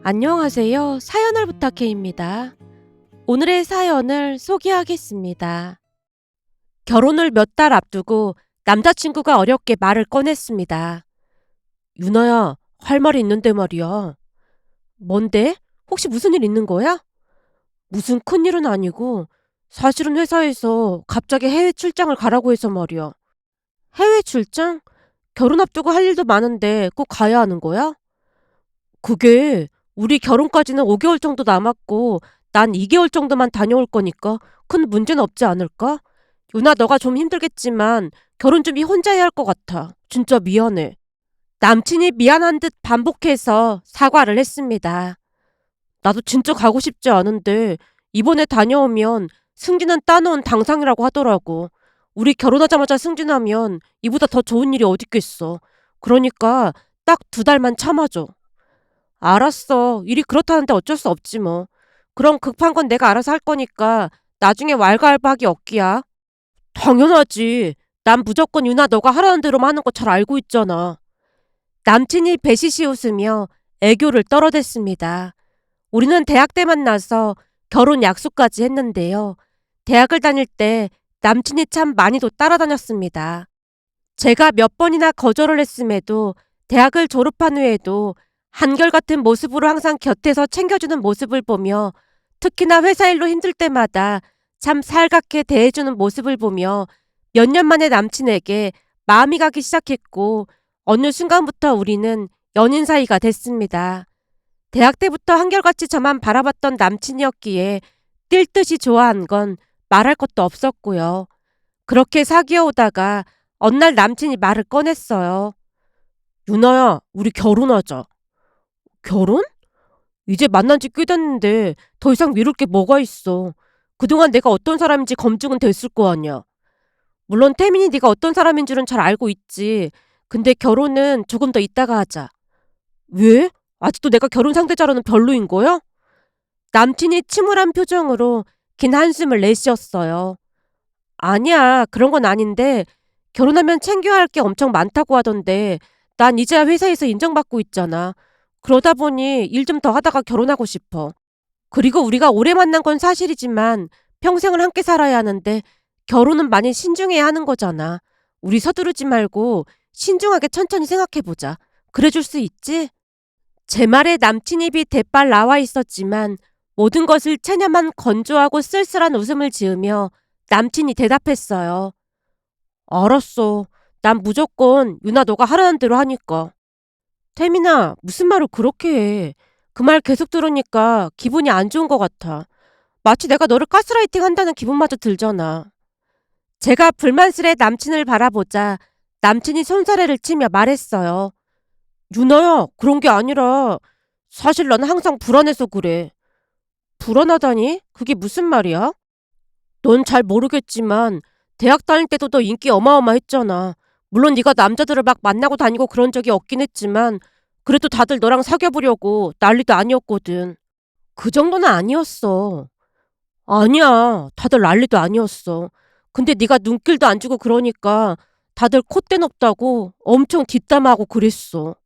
안녕하세요. 사연을 부탁해입니다. 오늘의 사연을 소개하겠습니다. 결혼을 몇 달 앞두고 남자친구가 어렵게 말을 꺼냈습니다. 유나야, 할 말이 있는데 말이야. 뭔데? 혹시 무슨 일 있는 거야? 무슨 큰일은 아니고 사실은 회사에서 갑자기 해외 출장을 가라고 해서 말이야. 해외 출장? 결혼 앞두고 할 일도 많은데 꼭 가야 하는 거야? 그게 우리 결혼까지는 5개월 정도 남았고 난 2개월 정도만 다녀올 거니까 큰 문제는 없지 않을까? 유나 너가 좀 힘들겠지만 결혼 준비 혼자 해야 할 것 같아. 진짜 미안해. 남친이 미안한 듯 반복해서 사과를 했습니다. 나도 진짜 가고 싶지 않은데 이번에 다녀오면 승진은 따놓은 당상이라고 하더라고. 우리 결혼하자마자 승진하면 이보다 더 좋은 일이 어딨겠어. 그러니까 딱 2달만 참아줘. 알았어. 일이 그렇다는데 어쩔 수 없지 뭐. 그럼 급한 건 내가 알아서 할 거니까 나중에 왈가왈부하기 없기야. 당연하지. 난 무조건 유나 너가 하라는 대로만 하는 거 잘 알고 있잖아. 남친이 배시시 웃으며 애교를 떨어댔습니다. 우리는 대학 때 만나서 결혼 약속까지 했는데요. 대학을 다닐 때 남친이 참 많이도 따라다녔습니다. 제가 몇 번이나 거절을 했음에도 대학을 졸업한 후에도 한결같은 모습으로 항상 곁에서 챙겨주는 모습을 보며 특히나 회사 일로 힘들 때마다 참 살갑게 대해주는 모습을 보며 몇 년 만에 남친에게 마음이 가기 시작했고 어느 순간부터 우리는 연인 사이가 됐습니다. 대학 때부터 한결같이 저만 바라봤던 남친이었기에 뛸 듯이 좋아한 건 말할 것도 없었고요. 그렇게 사귀어 오다가 어느 날 남친이 말을 꺼냈어요. 유나야, 우리 결혼하자. 결혼? 이제 만난 지 꽤 됐는데 더 이상 미룰 게 뭐가 있어. 그동안 내가 어떤 사람인지 검증은 됐을 거 아니야. 물론 태민이 네가 어떤 사람인 줄은 잘 알고 있지. 근데 결혼은 조금 더 이따가 하자. 왜? 아직도 내가 결혼 상대자로는 별로인 거야? 남친이 침울한 표정으로 긴 한숨을 내쉬었어요. 아니야, 그런 건 아닌데 결혼하면 챙겨야 할 게 엄청 많다고 하던데 난 이제야 회사에서 인정받고 있잖아. 그러다 보니 일 좀 더 하다가 결혼하고 싶어. 그리고 우리가 오래 만난 건 사실이지만 평생을 함께 살아야 하는데 결혼은 많이 신중해야 하는 거잖아. 우리 서두르지 말고 신중하게 천천히 생각해보자. 그래줄 수 있지? 제 말에 남친 입이 대빨 나와 있었지만 모든 것을 체념한 건조하고 쓸쓸한 웃음을 지으며 남친이 대답했어요. 알았어. 난 무조건 유나 너가 하라는 대로 하니까. 태민아, 무슨 말을 그렇게 해. 그 말 계속 들으니까 기분이 안 좋은 것 같아. 마치 내가 너를 가스라이팅 한다는 기분마저 들잖아. 제가 불만스레 남친을 바라보자 남친이 손사래를 치며 말했어요. 유나야, 그런 게 아니라 사실 난 항상 불안해서 그래. 불안하다니? 그게 무슨 말이야? 넌 잘 모르겠지만 대학 다닐 때도 너 인기 어마어마했잖아. 물론 네가 남자들을 막 만나고 다니고 그런 적이 없긴 했지만 그래도 다들 너랑 사귀어보려고 난리도 아니었거든. 그 정도는 아니었어. 아니야. 다들 난리도 아니었어. 근데 네가 눈길도 안 주고 그러니까 다들 콧대 높다고 엄청 뒷담화하고 그랬어.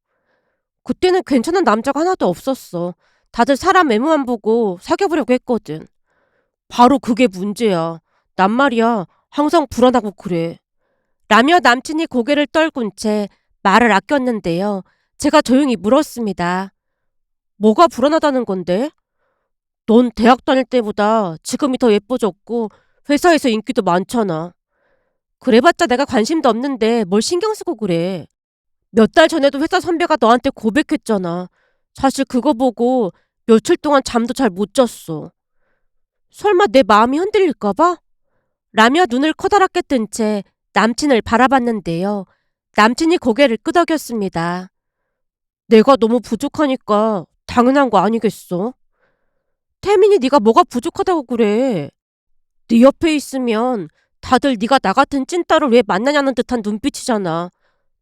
그때는 괜찮은 남자가 하나도 없었어. 다들 사람 외모만 보고 사귀어보려고 했거든. 바로 그게 문제야. 난 말이야. 항상 불안하고 그래. 라며 남친이 고개를 떨군 채 말을 아꼈는데요. 제가 조용히 물었습니다. 뭐가 불안하다는 건데? 넌 대학 다닐 때보다 지금이 더 예뻐졌고 회사에서 인기도 많잖아. 그래봤자 내가 관심도 없는데 뭘 신경 쓰고 그래. 몇 달 전에도 회사 선배가 너한테 고백했잖아. 사실 그거 보고 며칠 동안 잠도 잘 못 잤어. 설마 내 마음이 흔들릴까봐? 라며 눈을 커다랗게 뜬 채 남친을 바라봤는데요. 남친이 고개를 끄덕였습니다. 내가 너무 부족하니까 당연한 거 아니겠어? 태민이 네가 뭐가 부족하다고 그래. 네 옆에 있으면 다들 네가 나 같은 찐따를 왜 만나냐는 듯한 눈빛이잖아.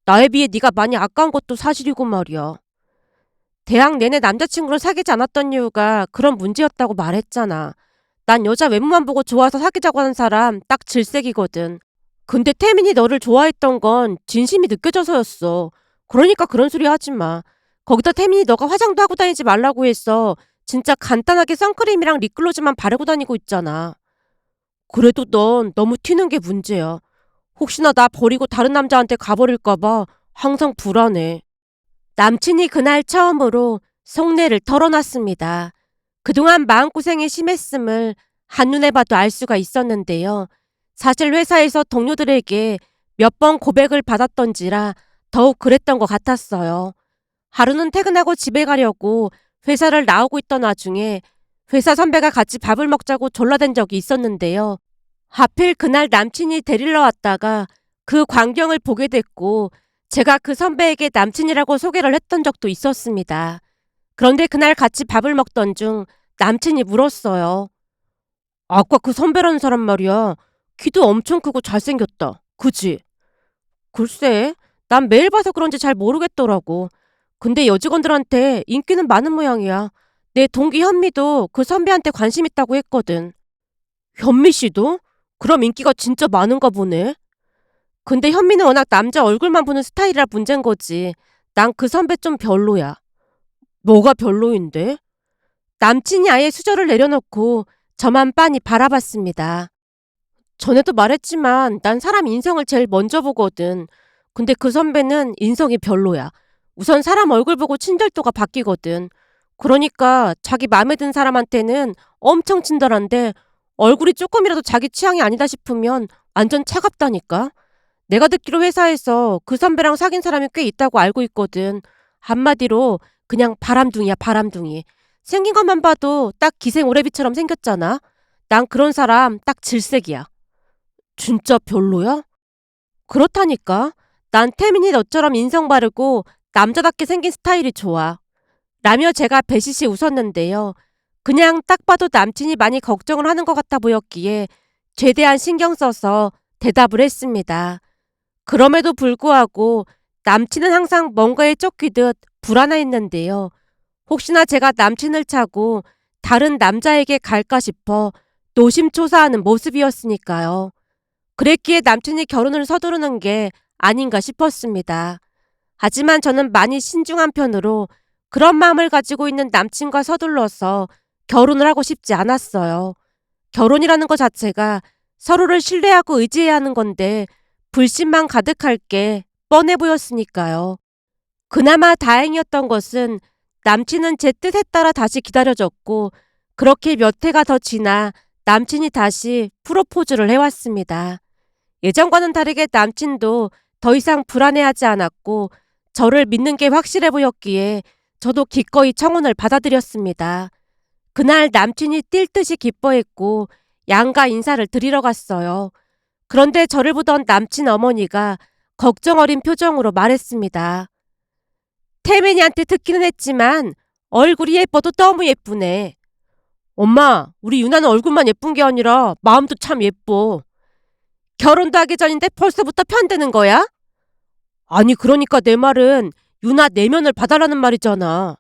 나에 비해 네가 많이 아까운 것도 사실이고 말이야. 대학 내내 남자친구를 사귀지 않았던 이유가 그런 문제였다고 말했잖아. 난 여자 외모만 보고 좋아서 사귀자고 하는 사람 딱 질색이거든. 근데 태민이 너를 좋아했던 건 진심이 느껴져서였어. 그러니까 그런 소리 하지 마. 거기다 태민이 너가 화장도 하고 다니지 말라고 했어. 진짜 간단하게 선크림이랑 립글로즈만 바르고 다니고 있잖아. 그래도 넌 너무 튀는 게 문제야. 혹시나 나 버리고 다른 남자한테 가버릴까봐 항상 불안해. 남친이 그날 처음으로 속내를 털어놨습니다. 그동안 마음고생이 심했음을 한눈에 봐도 알 수가 있었는데요. 사실 회사에서 동료들에게 몇 번 고백을 받았던지라 더욱 그랬던 것 같았어요. 하루는 퇴근하고 집에 가려고 회사를 나오고 있던 와중에 회사 선배가 같이 밥을 먹자고 졸라댄 적이 있었는데요. 하필 그날 남친이 데리러 왔다가 그 광경을 보게 됐고 제가 그 선배에게 남친이라고 소개를 했던 적도 있었습니다. 그런데 그날 같이 밥을 먹던 중 남친이 물었어요. 아까 그 선배라는 사람 말이야. 키도 엄청 크고 잘생겼다. 그지? 글쎄, 난 매일 봐서 그런지 잘 모르겠더라고. 근데 여직원들한테 인기는 많은 모양이야. 내 동기 현미도 그 선배한테 관심 있다고 했거든. 현미 씨도? 그럼 인기가 진짜 많은가 보네. 근데 현미는 워낙 남자 얼굴만 보는 스타일이라 문제인 거지. 난 그 선배 좀 별로야. 뭐가 별로인데? 남친이 아예 수저를 내려놓고 저만 빤히 바라봤습니다. 전에도 말했지만 난 사람 인성을 제일 먼저 보거든. 근데 그 선배는 인성이 별로야. 우선 사람 얼굴 보고 친절도가 바뀌거든. 그러니까 자기 마음에 든 사람한테는 엄청 친절한데 얼굴이 조금이라도 자기 취향이 아니다 싶으면 완전 차갑다니까. 내가 듣기로 회사에서 그 선배랑 사귄 사람이 꽤 있다고 알고 있거든. 한마디로 그냥 바람둥이야, 바람둥이. 생긴 것만 봐도 딱 기생 오래비처럼 생겼잖아. 난 그런 사람 딱 질색이야. 진짜 별로야? 그렇다니까. 난 태민이 너처럼 인성 바르고 남자답게 생긴 스타일이 좋아. 라며 제가 배시시 웃었는데요. 그냥 딱 봐도 남친이 많이 걱정을 하는 것 같아 보였기에 최대한 신경 써서 대답을 했습니다. 그럼에도 불구하고 남친은 항상 뭔가에 쫓기듯 불안해했는데요. 혹시나 제가 남친을 차고 다른 남자에게 갈까 싶어 노심초사하는 모습이었으니까요. 그랬기에 남친이 결혼을 서두르는 게 아닌가 싶었습니다. 하지만 저는 많이 신중한 편으로 그런 마음을 가지고 있는 남친과 서둘러서 결혼을 하고 싶지 않았어요. 결혼이라는 것 자체가 서로를 신뢰하고 의지해야 하는 건데 불신만 가득할 게 뻔해 보였으니까요. 그나마 다행이었던 것은 남친은 제 뜻에 따라 다시 기다려줬고 그렇게 몇 해가 더 지나 남친이 다시 프로포즈를 해왔습니다. 예전과는 다르게 남친도 더 이상 불안해하지 않았고 저를 믿는 게 확실해 보였기에 저도 기꺼이 청혼을 받아들였습니다. 그날 남친이 뛸 듯이 기뻐했고 양가 인사를 드리러 갔어요. 그런데 저를 보던 남친 어머니가 걱정 어린 표정으로 말했습니다. 태민이한테 듣기는 했지만 얼굴이 예뻐도 너무 예쁘네. 엄마, 우리 유나는 얼굴만 예쁜 게 아니라 마음도 참 예뻐. 결혼도 하기 전인데 벌써부터 편드는 거야? 아니 그러니까 내 말은 유나 내면을 봐달라는 말이잖아.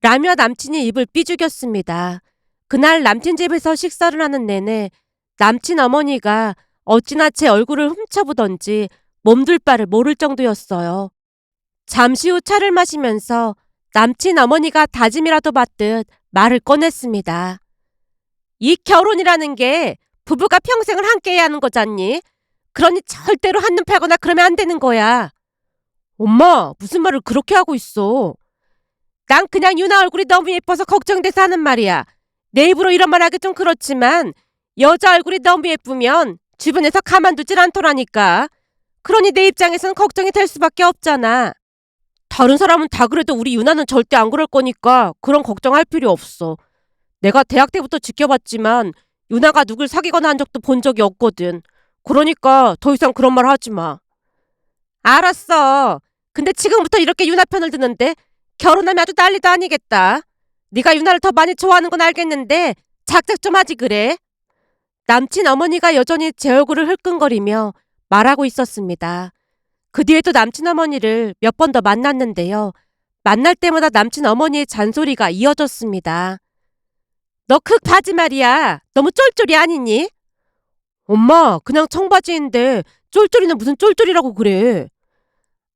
라며 남친이 입을 삐죽였습니다. 그날 남친 집에서 식사를 하는 내내 남친 어머니가 어찌나 제 얼굴을 훔쳐보던지 몸둘 바를 모를 정도였어요. 잠시 후 차를 마시면서 남친 어머니가 다짐이라도 받듯 말을 꺼냈습니다. 이 결혼이라는 게 부부가 평생을 함께해야 하는 거잖니? 그러니 절대로 한눈 팔거나 그러면 안 되는 거야. 엄마, 무슨 말을 그렇게 하고 있어? 난 그냥 유나 얼굴이 너무 예뻐서 걱정돼서 하는 말이야. 내 입으로 이런 말 하기 좀 그렇지만 여자 얼굴이 너무 예쁘면 주변에서 가만두질 않더라니까. 그러니 내 입장에선 걱정이 될 수밖에 없잖아. 다른 사람은 다 그래도 우리 유나는 절대 안 그럴 거니까 그런 걱정할 필요 없어. 내가 대학 때부터 지켜봤지만 유나가 누굴 사귀거나 한 적도 본 적이 없거든. 그러니까 더 이상 그런 말 하지 마. 알았어. 근데 지금부터 이렇게 유나 편을 드는데 결혼하면 아주 난리도 아니겠다. 네가 유나를 더 많이 좋아하는 건 알겠는데 작작 좀 하지 그래. 남친 어머니가 여전히 제 얼굴을 흘끈거리며 말하고 있었습니다. 그 뒤에도 남친 어머니를 몇 번 더 만났는데요. 만날 때마다 남친 어머니의 잔소리가 이어졌습니다. 너 그 바지 말이야. 너무 쫄쫄이 아니니? 엄마, 그냥 청바지인데 쫄쫄이는 무슨 쫄쫄이라고 그래.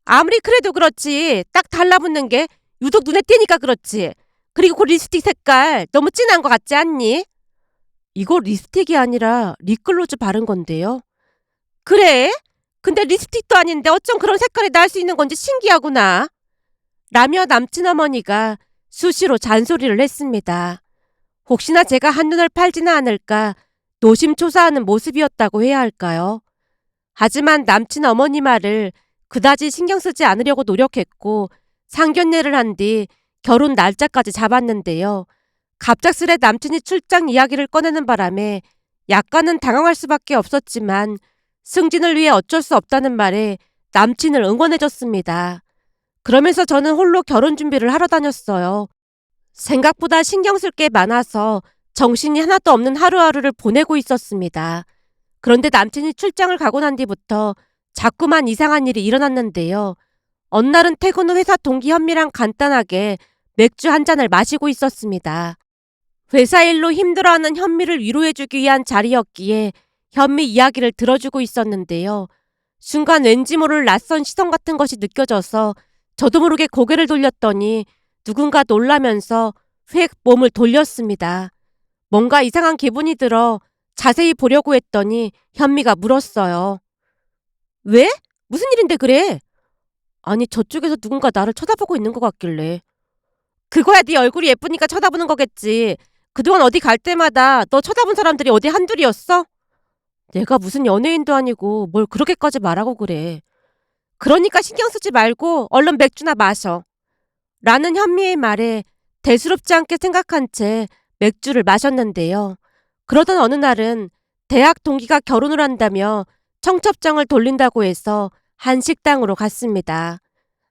아무리 그래도 그렇지. 딱 달라붙는 게 유독 눈에 띄니까 그렇지. 그리고 그 립스틱 색깔 너무 진한 것 같지 않니? 이거 립스틱이 아니라 립글로즈 바른 건데요. 그래? 근데 립스틱도 아닌데 어쩜 그런 색깔이 날 수 있는 건지 신기하구나. 라며 남친 어머니가 수시로 잔소리를 했습니다. 혹시나 제가 한눈을 팔지는 않을까 노심초사하는 모습이었다고 해야 할까요? 하지만 남친 어머니 말을 그다지 신경 쓰지 않으려고 노력했고 상견례를 한 뒤 결혼 날짜까지 잡았는데요. 갑작스레 남친이 출장 이야기를 꺼내는 바람에 약간은 당황할 수밖에 없었지만 승진을 위해 어쩔 수 없다는 말에 남친을 응원해줬습니다. 그러면서 저는 홀로 결혼 준비를 하러 다녔어요. 생각보다 신경 쓸 게 많아서 정신이 하나도 없는 하루하루를 보내고 있었습니다. 그런데 남친이 출장을 가고 난 뒤부터 자꾸만 이상한 일이 일어났는데요. 어느 날은 퇴근 후 회사 동기 현미랑 간단하게 맥주 한 잔을 마시고 있었습니다. 회사 일로 힘들어하는 현미를 위로해주기 위한 자리였기에 현미 이야기를 들어주고 있었는데요. 순간 왠지 모를 낯선 시선 같은 것이 느껴져서 저도 모르게 고개를 돌렸더니 누군가 놀라면서 휙 몸을 돌렸습니다. 뭔가 이상한 기분이 들어 자세히 보려고 했더니 현미가 물었어요. 왜? 무슨 일인데 그래? 아니 저쪽에서 누군가 나를 쳐다보고 있는 것 같길래. 그거야 네 얼굴이 예쁘니까 쳐다보는 거겠지. 그동안 어디 갈 때마다 너 쳐다본 사람들이 어디 한둘이었어? 내가 무슨 연예인도 아니고 뭘 그렇게까지 말하고 그래. 그러니까 신경 쓰지 말고 얼른 맥주나 마셔. 라는 현미의 말에 대수롭지 않게 생각한 채 맥주를 마셨는데요. 그러던 어느 날은 대학 동기가 결혼을 한다며 청첩장을 돌린다고 해서 한 식당으로 갔습니다.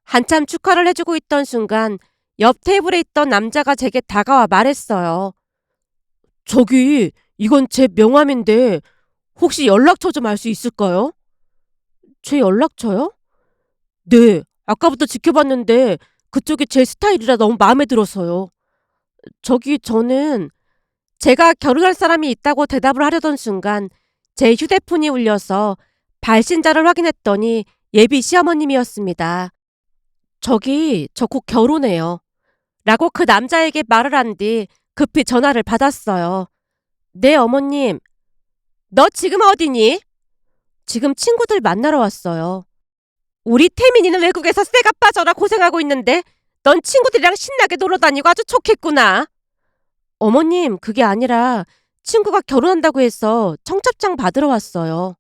한참 축하를 해주고 있던 순간 옆 테이블에 있던 남자가 제게 다가와 말했어요. 저기, 이건 제 명함인데 혹시 연락처 좀 알 수 있을까요? 제 연락처요? 네, 아까부터 지켜봤는데 그쪽이 제 스타일이라 너무 마음에 들어서요. 저는 제가 결혼할 사람이 있다고 대답을 하려던 순간 제 휴대폰이 울려서 발신자를 확인했더니 예비 시어머님이었습니다. 저 곧 결혼해요. 라고 그 남자에게 말을 한 뒤 급히 전화를 받았어요. 네, 어머님. 너 지금 어디니? 지금 친구들 만나러 왔어요. 우리 태민이는 외국에서 쇠가 빠져라 고생하고 있는데 넌 친구들이랑 신나게 놀러 다니고 아주 좋겠구나. 어머님, 그게 아니라 친구가 결혼한다고 해서 청첩장 받으러 왔어요.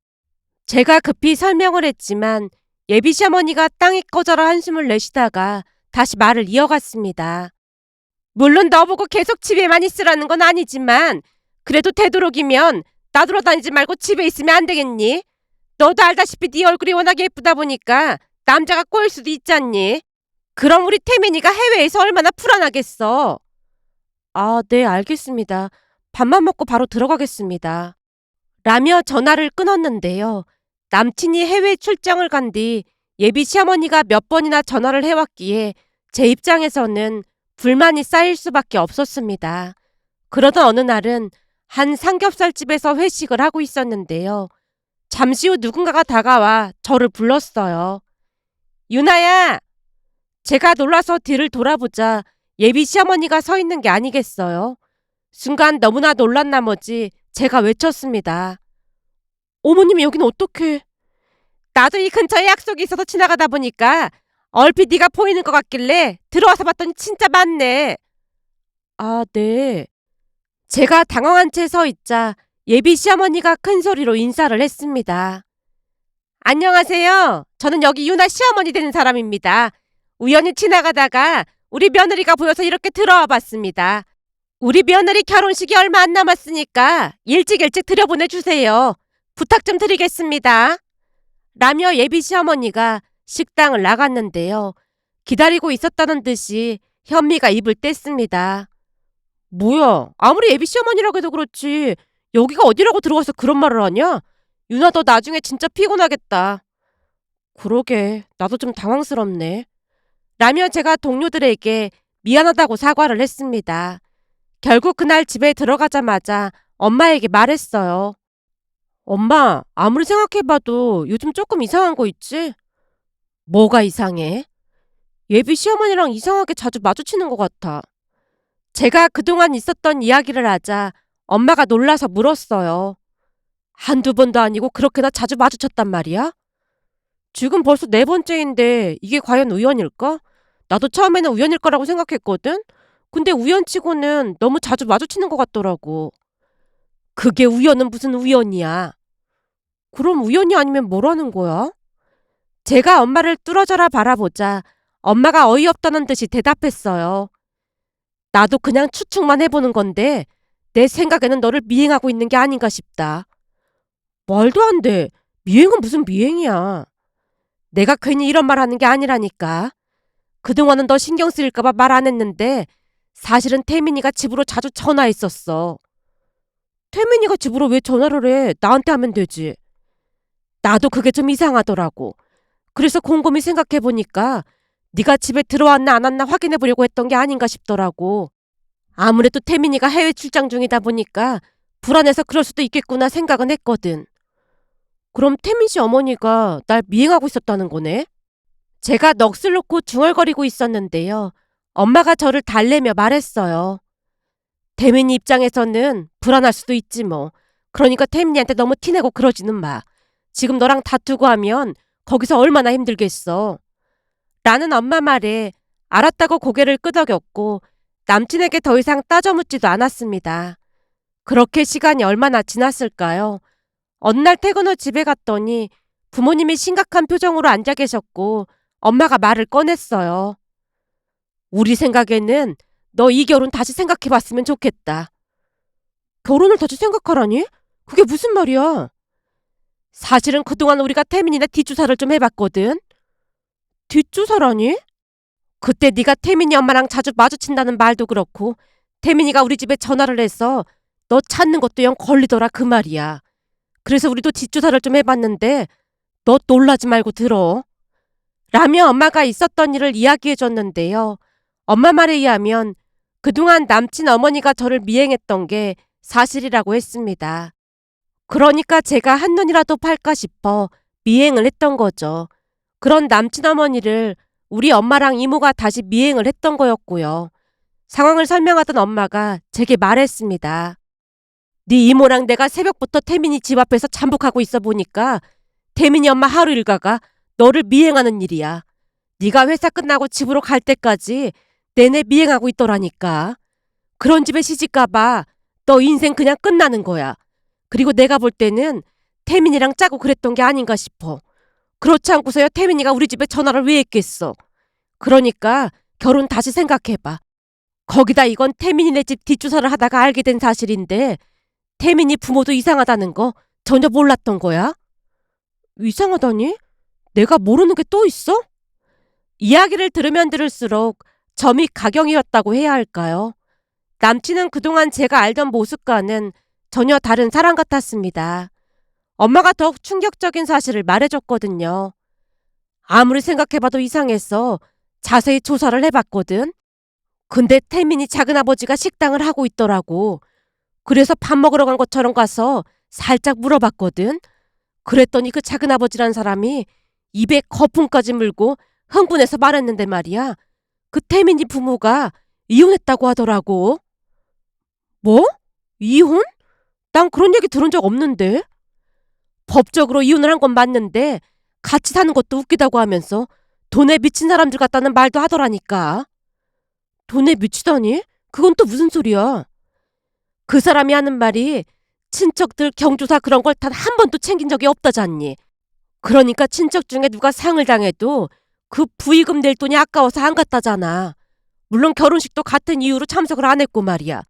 제가 급히 설명을 했지만 예비 시어머니가 땅이 꺼져라 한숨을 내쉬다가 다시 말을 이어갔습니다. 물론 너보고 계속 집에만 있으라는 건 아니지만 그래도 되도록이면 나돌아 다니지 말고 집에 있으면 안 되겠니? 너도 알다시피 네 얼굴이 워낙 예쁘다 보니까 남자가 꼬일 수도 있잖니? 그럼 우리 태민이가 해외에서 얼마나 불안하겠어. 아, 네, 알겠습니다. 밥만 먹고 바로 들어가겠습니다. 라며 전화를 끊었는데요. 남친이 해외 출장을 간 뒤 예비 시어머니가 몇 번이나 전화를 해왔기에 제 입장에서는 불만이 쌓일 수밖에 없었습니다. 그러던 어느 날은 한 삼겹살집에서 회식을 하고 있었는데요. 잠시 후 누군가가 다가와 저를 불렀어요. 유나야! 제가 놀라서 뒤를 돌아보자 예비 시어머니가 서 있는 게 아니겠어요. 순간 너무나 놀란 나머지 제가 외쳤습니다. 어머님 여긴 어떡해? 나도 이 근처에 약속이 있어서 지나가다 보니까 얼핏 네가 보이는 것 같길래 들어와서 봤더니 진짜 많네. 아, 네. 제가 당황한 채 서 있자 예비 시어머니가 큰 소리로 인사를 했습니다. 안녕하세요. 저는 여기 유나 시어머니 되는 사람입니다. 우연히 지나가다가 우리 며느리가 보여서 이렇게 들어와 봤습니다. 우리 며느리 결혼식이 얼마 안 남았으니까 일찍 들여보내주세요. 부탁 좀 드리겠습니다. 라며 예비 시어머니가 식당을 나갔는데요. 기다리고 있었다는 듯이 현미가 입을 뗐습니다. 뭐야, 아무리 예비 시어머니라고 해도 그렇지 여기가 어디라고 들어가서 그런 말을 하냐? 유나 너 나중에 진짜 피곤하겠다. 그러게, 나도 좀 당황스럽네. 라며 제가 동료들에게 미안하다고 사과를 했습니다. 결국 그날 집에 들어가자마자 엄마에게 말했어요. 엄마, 아무리 생각해봐도 요즘 조금 이상한 거 있지? 뭐가 이상해? 예비 시어머니랑 이상하게 자주 마주치는 것 같아. 제가 그동안 있었던 이야기를 하자 엄마가 놀라서 물었어요. 한두 번도 아니고 그렇게나 자주 마주쳤단 말이야? 지금 벌써 네 번째인데 이게 과연 우연일까? 나도 처음에는 우연일 거라고 생각했거든? 근데 우연치고는 너무 자주 마주치는 것 같더라고. 그게 우연은 무슨 우연이야? 그럼 우연이 아니면 뭐라는 거야? 제가 엄마를 뚫어져라 바라보자 엄마가 어이없다는 듯이 대답했어요. 나도 그냥 추측만 해보는 건데 내 생각에는 너를 미행하고 있는 게 아닌가 싶다. 말도 안 돼. 미행은 무슨 미행이야. 내가 괜히 이런 말 하는 게 아니라니까. 그동안은 너 신경 쓰일까봐 말 안 했는데 사실은 태민이가 집으로 자주 전화했었어. 태민이가 집으로 왜 전화를 해? 나한테 하면 되지. 나도 그게 좀 이상하더라고. 그래서 곰곰이 생각해보니까 네가 집에 들어왔나 안 왔나 확인해보려고 했던 게 아닌가 싶더라고. 아무래도 태민이가 해외 출장 중이다 보니까 불안해서 그럴 수도 있겠구나 생각은 했거든. 그럼 태민 씨 어머니가 날 미행하고 있었다는 거네? 제가 넋을 놓고 중얼거리고 있었는데요. 엄마가 저를 달래며 말했어요. 태민이 입장에서는 불안할 수도 있지 뭐. 그러니까 태민이한테 너무 티내고 그러지는 마. 지금 너랑 다투고 하면 거기서 얼마나 힘들겠어. 라는 엄마 말에 알았다고 고개를 끄덕였고 남친에게 더 이상 따져 묻지도 않았습니다. 그렇게 시간이 얼마나 지났을까요? 어느 날 퇴근 후 집에 갔더니 부모님이 심각한 표정으로 앉아 계셨고 엄마가 말을 꺼냈어요. 우리 생각에는 너 이 결혼 다시 생각해봤으면 좋겠다. 결혼을 다시 생각하라니? 그게 무슨 말이야? 사실은 그동안 우리가 태민이네 뒷조사를 좀 해봤거든. 뒷조사라니? 그때 네가 태민이 엄마랑 자주 마주친다는 말도 그렇고 태민이가 우리 집에 전화를 해서 너 찾는 것도 영 걸리더라 그 말이야. 그래서 우리도 뒷조사를 좀 해봤는데 너 놀라지 말고 들어. 라며 엄마가 있었던 일을 이야기해줬는데요. 엄마 말에 의하면 그동안 남친 어머니가 저를 미행했던 게 사실이라고 했습니다. 그러니까 제가 한눈이라도 팔까 싶어 미행을 했던 거죠. 그런 남친 어머니를 우리 엄마랑 이모가 다시 미행을 했던 거였고요. 상황을 설명하던 엄마가 제게 말했습니다. 네 이모랑 내가 새벽부터 태민이 집 앞에서 잠복하고 있어 보니까 태민이 엄마 하루 일과가 너를 미행하는 일이야. 네가 회사 끝나고 집으로 갈 때까지 내내 미행하고 있더라니까. 그런 집에 시집가봐 너 인생 그냥 끝나는 거야. 그리고 내가 볼 때는 태민이랑 짜고 그랬던 게 아닌가 싶어. 그렇지 않고서야 태민이가 우리 집에 전화를 왜 했겠어. 그러니까 결혼 다시 생각해봐. 거기다 이건 태민이네 집 뒷조사를 하다가 알게 된 사실인데 태민이 부모도 이상하다는 거 전혀 몰랐던 거야? 이상하다니? 내가 모르는 게 또 있어? 이야기를 들으면 들을수록 점이 가경이었다고 해야 할까요? 남친은 그동안 제가 알던 모습과는 전혀 다른 사람 같았습니다. 엄마가 더욱 충격적인 사실을 말해줬거든요. 아무리 생각해봐도 이상해서 자세히 조사를 해봤거든. 근데 태민이 작은아버지가 식당을 하고 있더라고. 그래서 밥 먹으러 간 것처럼 가서 살짝 물어봤거든. 그랬더니 그 작은아버지란 사람이 입에 거품까지 물고 흥분해서 말했는데 말이야. 그 태민이 부모가 이혼했다고 하더라고. 뭐? 이혼? 난 그런 얘기 들은 적 없는데. 법적으로 이혼을 한 건 맞는데 같이 사는 것도 웃기다고 하면서 돈에 미친 사람들 같다는 말도 하더라니까. 돈에 미치다니? 그건 또 무슨 소리야? 그 사람이 하는 말이 친척들 경조사 그런 걸 단 한 번도 챙긴 적이 없다잖니. 그러니까 친척 중에 누가 상을 당해도 그 부의금 낼 돈이 아까워서 안 갔다잖아. 물론 결혼식도 같은 이유로 참석을 안 했고 말이야.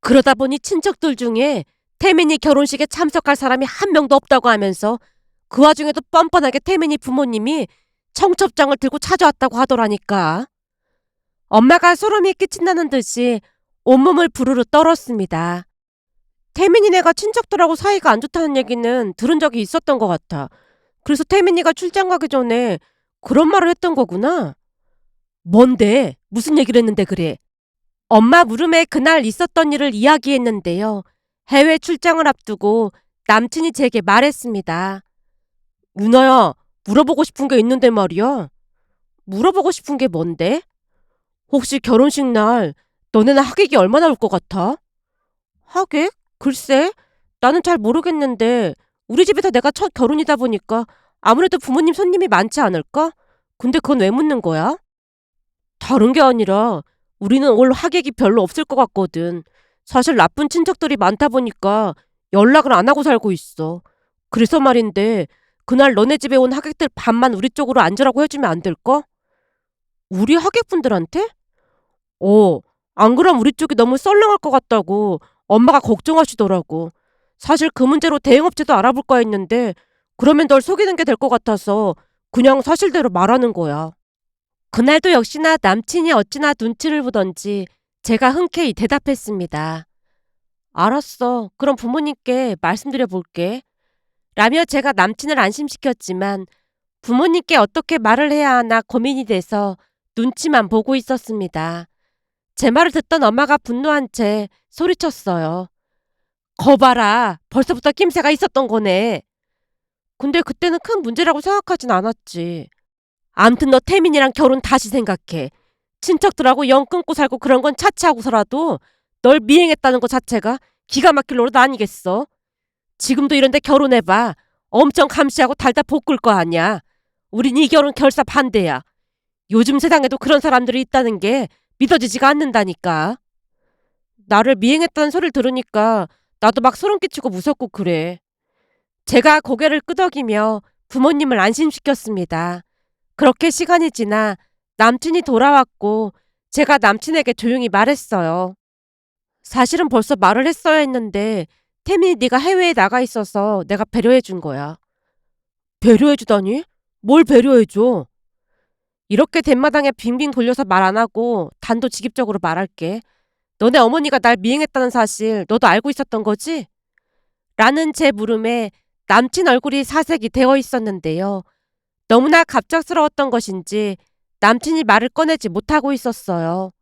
그러다 보니 친척들 중에 태민이 결혼식에 참석할 사람이 한 명도 없다고 하면서 그 와중에도 뻔뻔하게 태민이 부모님이 청첩장을 들고 찾아왔다고 하더라니까. 엄마가 소름이 끼친다는 듯이 온몸을 부르르 떨었습니다. 태민이네가 친척들하고 사이가 안 좋다는 얘기는 들은 적이 있었던 것 같아. 그래서 태민이가 출장 가기 전에 그런 말을 했던 거구나. 뭔데? 무슨 얘기를 했는데 그래? 엄마 물음에 그날 있었던 일을 이야기했는데요. 해외 출장을 앞두고 남친이 제게 말했습니다. 유나야, 물어보고 싶은 게 있는데 말이야. 물어보고 싶은 게 뭔데? 혹시 결혼식 날 너네는 하객이 얼마나 올 것 같아? 하객? 글쎄, 나는 잘 모르겠는데 우리 집에서 내가 첫 결혼이다 보니까 아무래도 부모님 손님이 많지 않을까? 근데 그건 왜 묻는 거야? 다른 게 아니라 우리는 올 하객이 별로 없을 것 같거든. 사실 나쁜 친척들이 많다 보니까 연락을 안 하고 살고 있어. 그래서 말인데 그날 너네 집에 온 하객들 반만 우리 쪽으로 앉으라고 해주면 안 될까? 우리 하객분들한테? 어, 안 그럼 우리 쪽이 너무 썰렁할 것 같다고 엄마가 걱정하시더라고. 사실 그 문제로 대행업체도 알아볼까 했는데 그러면 널 속이는 게 될 것 같아서 그냥 사실대로 말하는 거야. 그날도 역시나 남친이 어찌나 눈치를 보던지 제가 흔쾌히 대답했습니다. 알았어. 그럼 부모님께 말씀드려 볼게. 라며 제가 남친을 안심시켰지만 부모님께 어떻게 말을 해야 하나 고민이 돼서 눈치만 보고 있었습니다. 제 말을 듣던 엄마가 분노한 채 소리쳤어요. 거봐라. 벌써부터 낌새가 있었던 거네. 근데 그때는 큰 문제라고 생각하진 않았지. 암튼 너 태민이랑 결혼 다시 생각해. 친척들하고 영 끊고 살고 그런 건 차치하고서라도 널 미행했다는 것 자체가 기가 막힐 노릇 아니겠어? 지금도 이런데 결혼해봐. 엄청 감시하고 달다 볶을 거 아니야. 우린 이 결혼 결사 반대야. 요즘 세상에도 그런 사람들이 있다는 게 믿어지지가 않는다니까. 나를 미행했다는 소리를 들으니까 나도 막 소름 끼치고 무섭고 그래. 제가 고개를 끄덕이며 부모님을 안심시켰습니다. 그렇게 시간이 지나 남친이 돌아왔고 제가 남친에게 조용히 말했어요. 사실은 벌써 말을 했어야 했는데 태민이 네가 해외에 나가 있어서 내가 배려해 준 거야. 배려해 주다니? 뭘 배려해 줘? 이렇게 된마당에 빙빙 돌려서 말 안 하고 단도직입적으로 말할게. 너네 어머니가 날 미행했다는 사실 너도 알고 있었던 거지? 라는 제 물음에 남친 얼굴이 사색이 되어 있었는데요. 너무나 갑작스러웠던 것인지 남친이 말을 꺼내지 못하고 있었어요.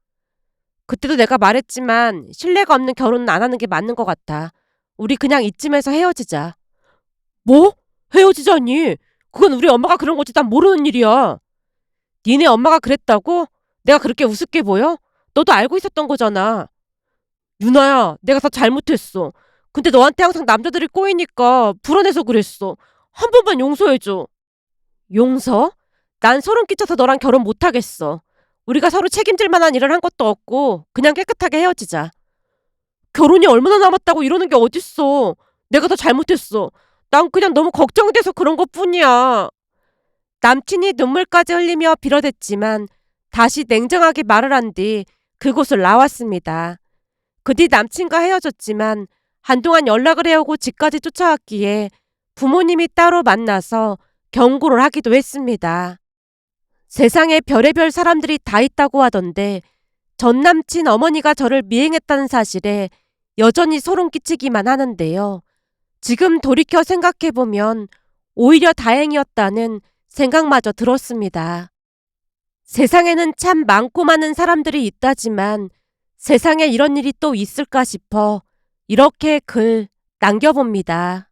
그때도 내가 말했지만 신뢰가 없는 결혼은 안 하는 게 맞는 것 같아. 우리 그냥 이쯤에서 헤어지자. 뭐? 헤어지자니? 그건 우리 엄마가 그런 거지 난 모르는 일이야. 니네 엄마가 그랬다고? 내가 그렇게 우습게 보여? 너도 알고 있었던 거잖아. 유나야, 내가 다 잘못했어. 근데 너한테 항상 남자들이 꼬이니까 불안해서 그랬어. 한 번만 용서해줘. 용서? 난 소름 끼쳐서 너랑 결혼 못하겠어. 우리가 서로 책임질 만한 일을 한 것도 없고 그냥 깨끗하게 헤어지자. 결혼이 얼마나 남았다고 이러는 게 어딨어. 내가 더 잘못했어. 난 그냥 너무 걱정돼서 그런 것뿐이야. 남친이 눈물까지 흘리며 빌어댔지만 다시 냉정하게 말을 한 뒤 그곳을 나왔습니다. 그 뒤 남친과 헤어졌지만 한동안 연락을 해오고 집까지 쫓아왔기에 부모님이 따로 만나서 경고를 하기도 했습니다. 세상에 별의별 사람들이 다 있다고 하던데 전 남친 어머니가 저를 미행했다는 사실에 여전히 소름 끼치기만 하는데요. 지금 돌이켜 생각해보면 오히려 다행이었다는 생각마저 들었습니다. 세상에는 참 많고 많은 사람들이 있다지만 세상에 이런 일이 또 있을까 싶어 이렇게 글 남겨봅니다.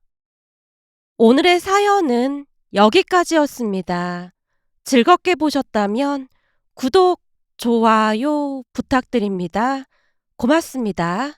오늘의 사연은 여기까지였습니다. 즐겁게 보셨다면 구독, 좋아요 부탁드립니다. 고맙습니다.